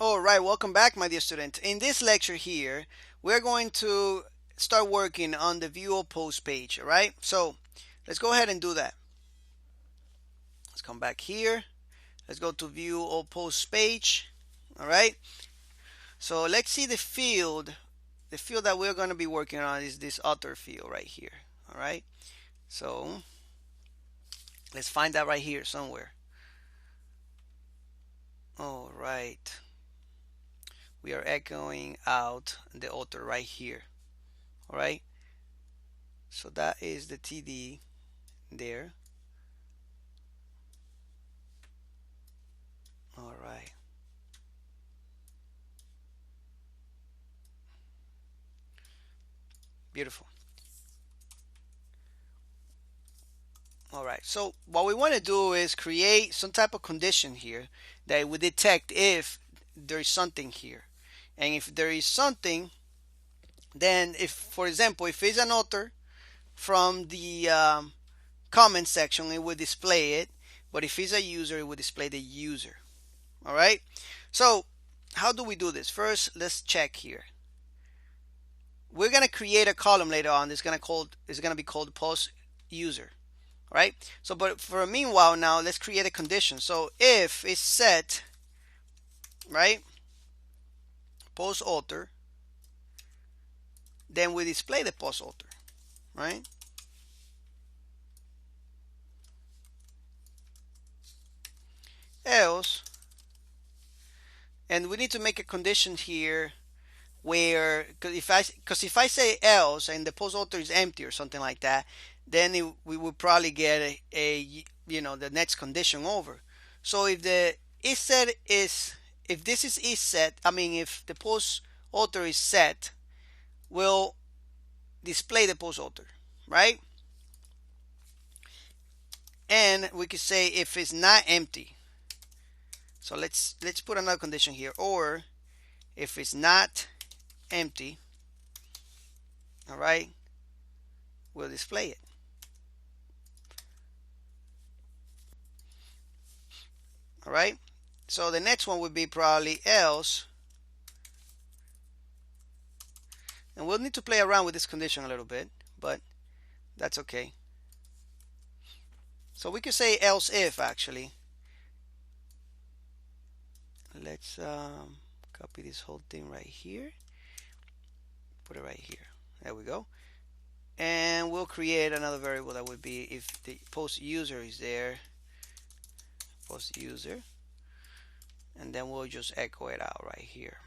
All right, welcome back, my dear student. In this lecture here, we're going to start working on the view or post page, all right? So let's go ahead and do that. Let's come back here. Let's go to view or post page, all right? So let's see the field. The field that we're going to be working on is this author field right here, all right? So let's find that right here somewhere. All right. We are echoing out the author right here. All right. So that is the TD there. All right. Beautiful. All right. So what we want to do is create some type of condition here that would detect if there is something here. And if there is something, then if, for example, if it's an author from the comment section, it would display it. But if it's a user, it would display the user. All right. So how do we do this? First, let's check here. We're going to create a column later on. It's going to be called post user. All right. So, but for a meanwhile, now let's create a condition. So if it's set, right, post author, then we display the post author, right? Else, and we need to make a condition here where, because if I say else and the post author is empty or something like that, then we will probably get a the next condition over. So if the is set is, if this is set, I mean if the post author is set, we'll display the post author, right? And we could say if it's not empty. So let's put another condition here, or if it's not empty, all right, we'll display it. All right. So the next one would be probably else, and we'll need to play around with this condition a little bit, but that's okay. So we could say else if, actually. Let's copy this whole thing right here, put it right here. There we go. And we'll create another variable that would be if the post user is there, post user, and then we'll just echo it out right here.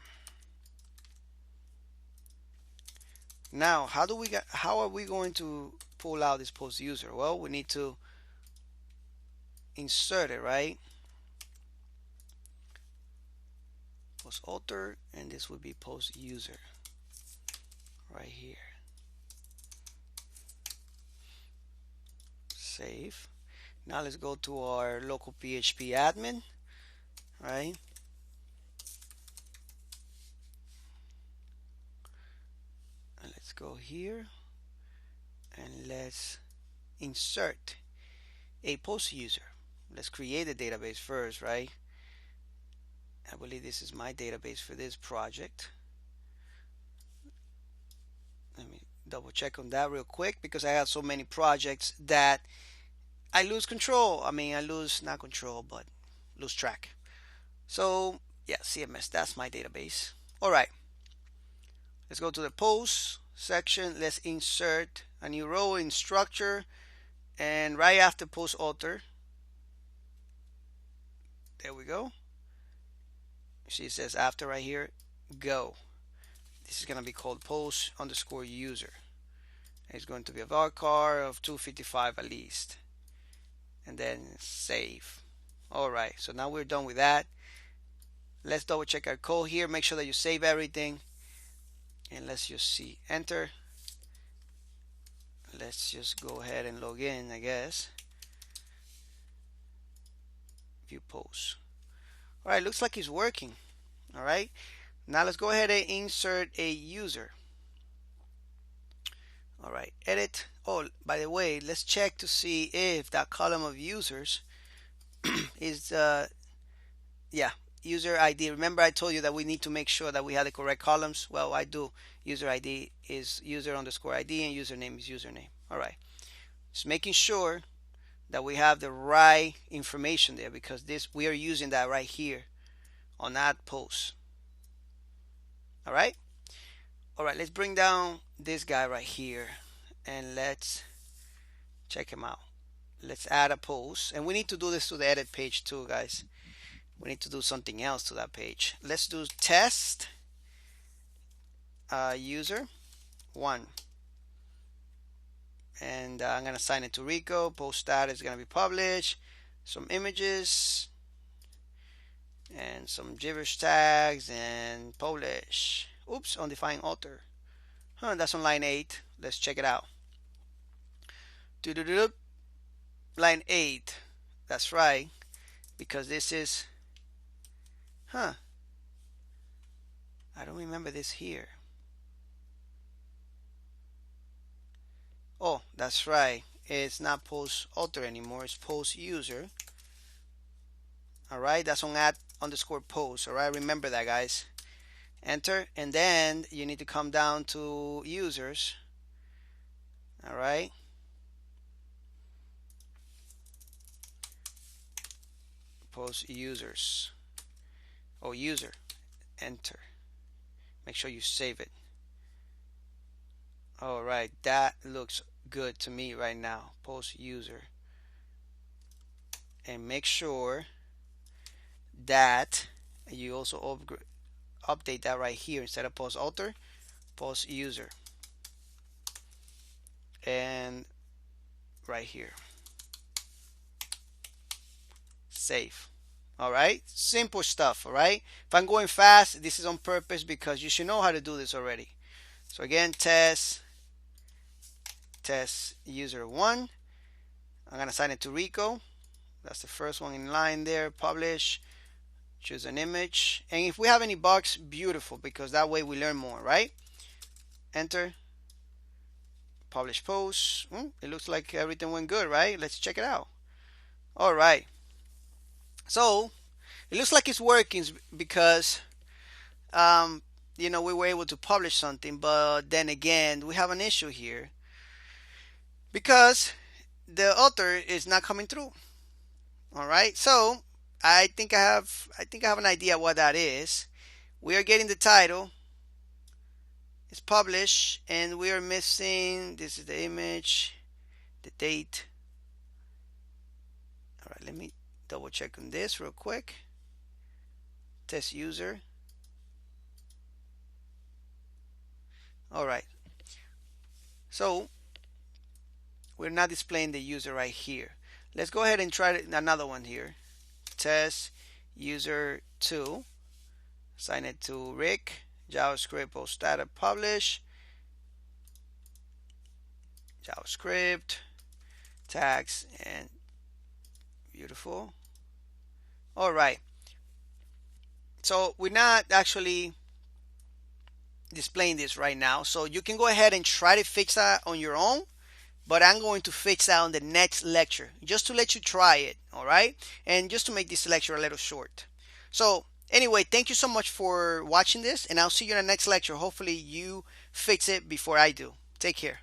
Now, how are we going to pull out this post user? Well, we need to insert it, right? Post author, and this would be post user right here. Save. Now let's go to our local PHP admin, right? And let's go here and let's insert a post user. Let's create a database first, right? I believe this is my database for this project. Let me double check on that real quick, because I have so many projects that I lose control. I mean, I lose, not control, but lose track. So yeah, CMS, that's my database. All right, let's go to the post section. Let's insert a new row in structure, and right after post author, there we go. You see it says after right here, go. This is going to be called post underscore user. It's going to be a varchar of 255 at least, and then save. All right, so now we're done with that. Let's double check our code here, make sure that you save everything, and let's just see, enter. Let's just go ahead and log in, I guess. View post. All right, looks like it's working. All right, now let's go ahead and insert a user. All right, edit. Oh, by the way, let's check to see if that column of users is yeah, user ID. Remember I told you that we need to make sure that we have the correct columns. Well, I do. User ID is user underscore ID and username is username. All right. Just making sure that we have the right information there, because this we are using that right here on that post. All right. All right. Let's bring down this guy right here and let's check him out. Let's add a post, and we need to do this to the edit page too, guys. We need to do something else to that page. Let's do test user 1, and I'm gonna assign it to Rico. Post status is gonna be published, some images and some gibberish tags and publish. Oops, undefined author. That's on line 8. Let's check it out. Line 8. That's right, because this is I don't remember this here. Oh, that's right. It's not post author anymore. It's post user. All right, that's on add underscore post. All right, remember that, guys. Enter, and then you need to come down to users. All right. Post users. Oh, user. Enter. Make sure you save it. All right, that looks good to me right now. Post user. And make sure that you also update that right here. Instead of post author, post user. And right here. Save. All right, simple stuff. All right, if I'm going fast, this is on purpose because you should know how to do this already. So again, test user 1. I'm gonna assign it to Rico. That's the first one in line there. Publish, choose an image, and if we have any bugs, beautiful, because that way we learn more, right? Enter, publish post. It looks like everything went good, right? Let's check it out. All right, so it looks like it's working because we were able to publish something, but then again we have an issue here because the author is not coming through. All right, so I think I have an idea what that is. We are getting the title, it's published, and we are missing, this is the image, the date. All right, let me double check on this real quick. Test user. All right, so we're not displaying the user right here. Let's go ahead and try another one here. Test user 2. Assign it to Rick. JavaScript post data publish. JavaScript tags, and beautiful. All right, so we're not actually displaying this right now, so you can go ahead and try to fix that on your own, but I'm going to fix that on the next lecture just to let you try it. All right, and just to make this lecture a little short. So anyway, thank you so much for watching this, and I'll see you in the next lecture. Hopefully you fix it before I do. Take care.